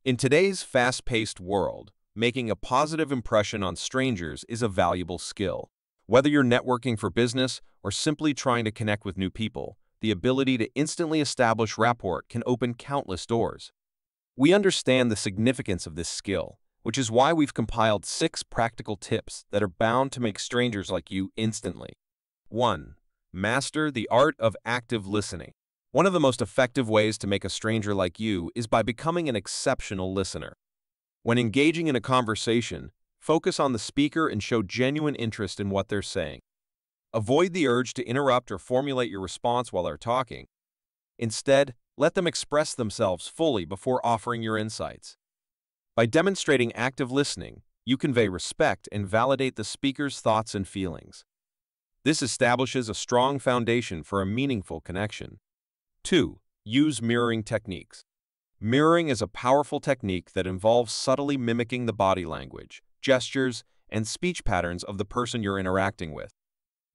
In today's fast-paced world, making a positive impression on strangers is a valuable skill. Whether you're networking for business or simply trying to connect with new people, the ability to instantly establish rapport can open countless doors. We understand the significance of this skill, which is why we've compiled 6 practical tips that are bound to make strangers like you instantly. 1. Master the art of active listening. One of the most effective ways to make a stranger like you is by becoming an exceptional listener. When engaging in a conversation, focus on the speaker and show genuine interest in what they're saying. Avoid the urge to interrupt or formulate your response while they're talking. Instead, let them express themselves fully before offering your insights. By demonstrating active listening, you convey respect and validate the speaker's thoughts and feelings. This establishes a strong foundation for a meaningful connection. 2. Use mirroring techniques. Mirroring is a powerful technique that involves subtly mimicking the body language, gestures, and speech patterns of the person you're interacting with.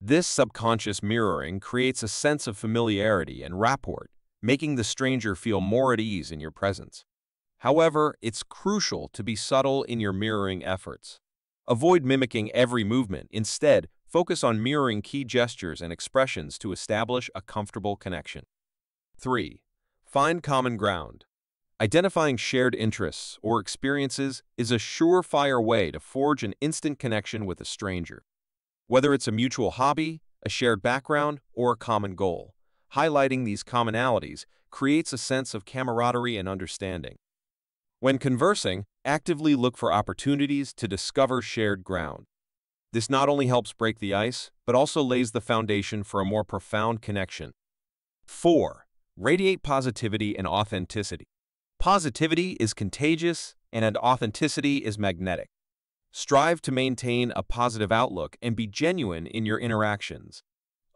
This subconscious mirroring creates a sense of familiarity and rapport, making the stranger feel more at ease in your presence. However, it's crucial to be subtle in your mirroring efforts. Avoid mimicking every movement. Instead, focus on mirroring key gestures and expressions to establish a comfortable connection. 3. Find common ground. Identifying shared interests or experiences is a surefire way to forge an instant connection with a stranger. Whether it's a mutual hobby, a shared background, or a common goal, highlighting these commonalities creates a sense of camaraderie and understanding. When conversing, actively look for opportunities to discover shared ground. This not only helps break the ice, but also lays the foundation for a more profound connection. 4. Radiate positivity and authenticity. Positivity is contagious, and authenticity is magnetic. Strive to maintain a positive outlook and be genuine in your interactions.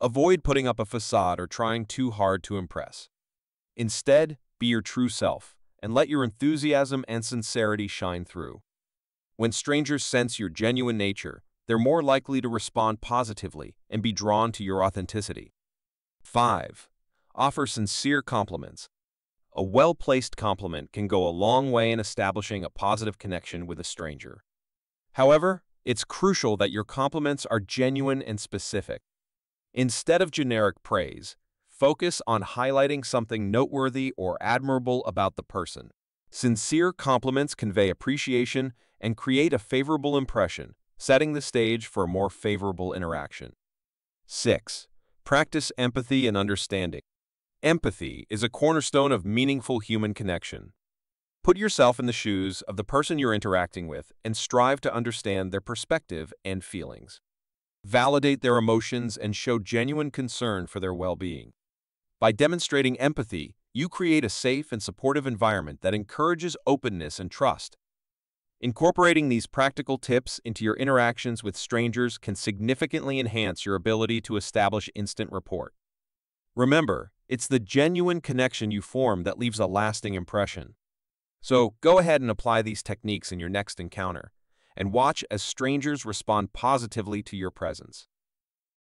Avoid putting up a facade or trying too hard to impress. Instead, be your true self, and let your enthusiasm and sincerity shine through. When strangers sense your genuine nature, they're more likely to respond positively and be drawn to your authenticity. 5. Offer sincere compliments. A well-placed compliment can go a long way in establishing a positive connection with a stranger. However, it's crucial that your compliments are genuine and specific. Instead of generic praise, focus on highlighting something noteworthy or admirable about the person. Sincere compliments convey appreciation and create a favorable impression, setting the stage for a more favorable interaction. 6. Practice empathy and understanding. Empathy is a cornerstone of meaningful human connection. Put yourself in the shoes of the person you're interacting with and strive to understand their perspective and feelings. Validate their emotions and show genuine concern for their well-being. By demonstrating empathy, you create a safe and supportive environment that encourages openness and trust. Incorporating these practical tips into your interactions with strangers can significantly enhance your ability to establish instant rapport. Remember, it's the genuine connection you form that leaves a lasting impression. So go ahead and apply these techniques in your next encounter, and watch as strangers respond positively to your presence.